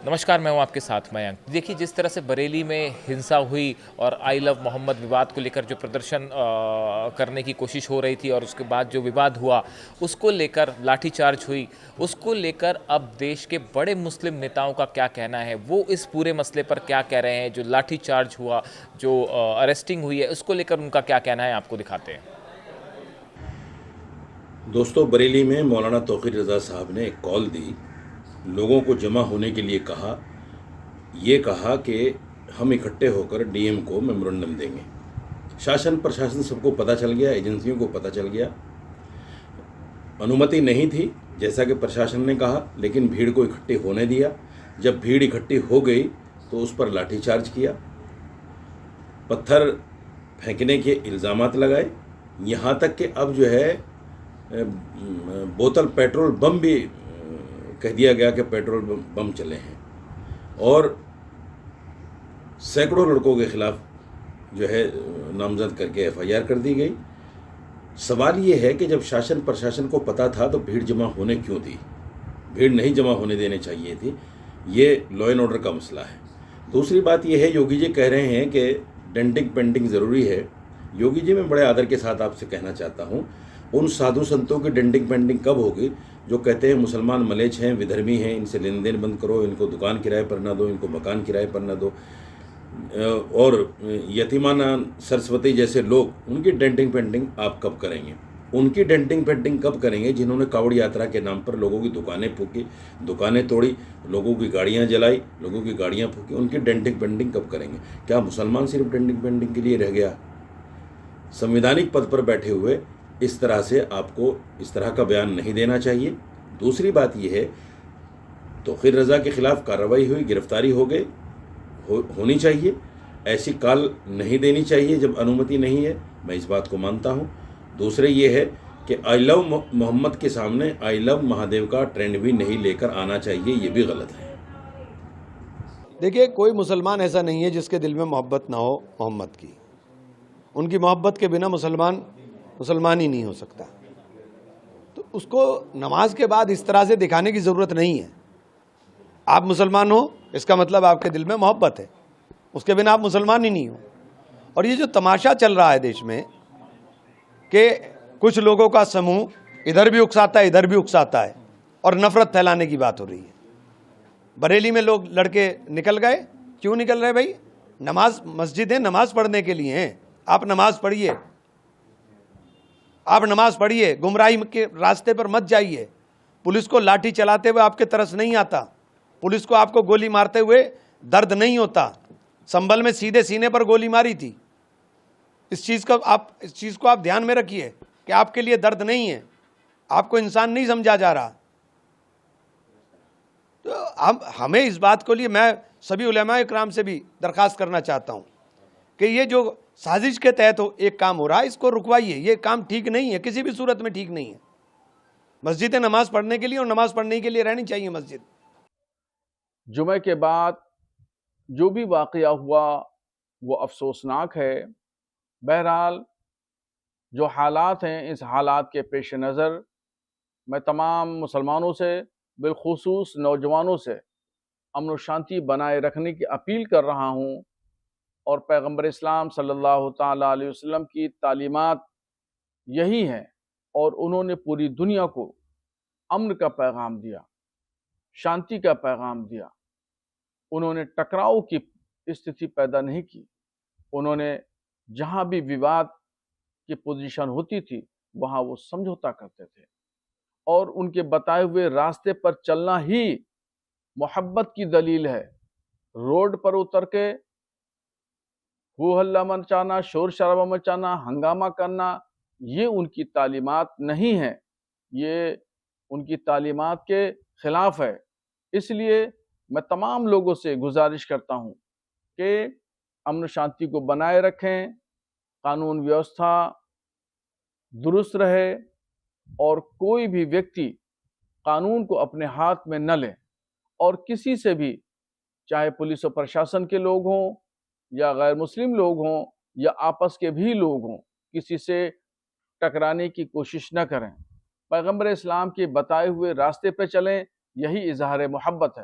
नमस्कार, मैं हूं आपके साथ मयंक। देखिए, जिस तरह से बरेली में हिंसा हुई और आई लव मोहम्मद विवाद को लेकर जो प्रदर्शन करने की कोशिश हो रही थी और उसके बाद जो विवाद हुआ, उसको लेकर लाठीचार्ज हुई, उसको लेकर अब देश के बड़े मुस्लिम नेताओं का क्या कहना है, वो इस पूरे मसले पर क्या कह रहे हैं। जो लाठीचार्ज हुआ, जो अरेस्टिंग हुई है, उसको लेकर उनका क्या कहना है, आपको दिखाते हैं। दोस्तों, बरेली में मौलाना तौक़ीर रज़ा साहब ने एक कॉल दी, लोगों को जमा होने के लिए कहा। ये कहा कि हम इकट्ठे होकर डीएम को मेमोरेंडम देंगे। शासन प्रशासन सबको पता चल गया, एजेंसियों को पता चल गया। अनुमति नहीं थी जैसा कि प्रशासन ने कहा, लेकिन भीड़ को इकट्ठी होने दिया। जब भीड़ इकट्ठी हो गई तो उस पर लाठीचार्ज किया, पत्थर फेंकने के इल्ज़ामात लगाए। यहाँ तक कि अब जो है बोतल पेट्रोल बम भी कह दिया गया कि पेट्रोल बम चले हैं, और सैकड़ों लड़कों के खिलाफ जो है नामजद करके एफआईआर कर दी गई। सवाल ये है कि जब शासन प्रशासन को पता था तो भीड़ जमा होने क्यों दी? भीड़ नहीं जमा होने देनी चाहिए थी। ये लॉ एंड ऑर्डर का मसला है। दूसरी बात यह है, योगी जी कह रहे हैं कि डेंटिंग पेंटिंग ज़रूरी है। योगी जी, मैं बड़े आदर के साथ आपसे कहना चाहता हूँ, उन साधु संतों की डेंटिंग पेंटिंग कब होगी जो कहते हैं मुसलमान मलेच्छ हैं, विधर्मी हैं, इनसे लेन देन बंद करो, इनको दुकान किराए पर ना दो, इनको मकान किराए पर ना दो, और यतीमाना सरस्वती जैसे लोग, उनकी डेंटिंग पेंटिंग आप कब करेंगे? उनकी डेंटिंग पेंटिंग कब करेंगे जिन्होंने कावड़ यात्रा के नाम पर लोगों की दुकानें फूकी, दुकानें तोड़ी, लोगों की गाड़ियां जलाई, लोगों की गाड़ियां फूकी? उनकी डेंटिंग पेंटिंग कब करेंगे? क्या मुसलमान सिर्फ डेंटिंग पेंटिंग के लिए रह गया? संवैधानिक पद पर बैठे हुए इस तरह से आपको इस तरह का बयान नहीं देना चाहिए। दूसरी बात यह है, तौक़ीर रज़ा के खिलाफ कार्रवाई हुई, गिरफ्तारी हो गए, होनी चाहिए। ऐसी कॉल नहीं देनी चाहिए जब अनुमति नहीं है, मैं इस बात को मानता हूँ। दूसरे ये है कि आई लव मोहम्मद के सामने आई लव महादेव का ट्रेंड भी नहीं लेकर आना चाहिए, ये भी गलत है। देखिए, कोई मुसलमान ऐसा नहीं है जिसके दिल में मोहब्बत ना हो मोहम्मद की। उनकी मोहब्बत के बिना मुसलमान ही नहीं हो सकता। तो उसको नमाज के बाद इस तरह से दिखाने की ज़रूरत नहीं है। आप मुसलमान हो, इसका मतलब आपके दिल में मोहब्बत है, उसके बिना आप मुसलमान ही नहीं हो। और ये जो तमाशा चल रहा है देश में कि कुछ लोगों का समूह इधर भी उकसाता है, इधर भी उकसाता है, और नफरत फैलाने की बात हो रही है। बरेली में लोग लड़के निकल गए, क्यों निकल रहे भाई? नमाज, मस्जिदें नमाज पढ़ने के लिए हैं। आप नमाज पढ़िए, आप नमाज पढ़िए, गुमराही के रास्ते पर मत जाइए। पुलिस को लाठी चलाते हुए आपके तरस नहीं आता, पुलिस को आपको गोली मारते हुए दर्द नहीं होता। संभल में सीधे सीने पर गोली मारी थी। इस चीज़ को आप ध्यान में रखिए कि आपके लिए दर्द नहीं है, आपको इंसान नहीं समझा जा रहा। तो हमें इस बात को लिए मैं सभी उलेमा इकराम से भी दरख्वास्त करना चाहता हूँ कि ये जो साजिश के तहत एक काम हो रहा है, इसको रुकवाइए। ये काम ठीक नहीं है, किसी भी सूरत में ठीक नहीं है। मस्जिदें नमाज पढ़ने के लिए और नमाज पढ़ने के लिए रहनी चाहिए मस्जिद। जुमे के बाद जो भी वाक़या हुआ वो अफसोसनाक है। बहरहाल जो हालात हैं, इस हालात के पेश नज़र मैं तमाम मुसलमानों से, बिलखुसूस नौजवानों से अमन व शांति बनाए रखने की अपील कर रहा हूँ। और पैगम्बर इस्लाम सल्लल्लाहु ताला अलैहि वसल्लम की तालीमात यही हैं, और उन्होंने पूरी दुनिया को अमन का पैगाम दिया, शांति का पैगाम दिया। उन्होंने टकराव की स्थिति पैदा नहीं की। उन्होंने जहाँ भी विवाद की पोजीशन होती थी वहाँ वो समझौता करते थे, और उनके बताए हुए रास्ते पर चलना ही मोहब्बत की दलील है। रोड पर उतर के हो हल्ला मचाना, शोर शराबा मचाना, हंगामा करना, ये उनकी तालीमात नहीं है, ये उनकी तालीमात के खिलाफ है। इसलिए मैं तमाम लोगों से गुजारिश करता हूँ कि अमन शांति को बनाए रखें, कानून व्यवस्था दुरुस्त रहे, और कोई भी व्यक्ति कानून को अपने हाथ में न ले, और किसी से भी, चाहे पुलिस और प्रशासन के लोग हों या गैर मुस्लिम लोग हों या आपस के भी लोग हों, किसी से टकराने की कोशिश न करें। पैगंबर इस्लाम के बताए हुए रास्ते पे चलें, यही इजहार मोहब्बत है।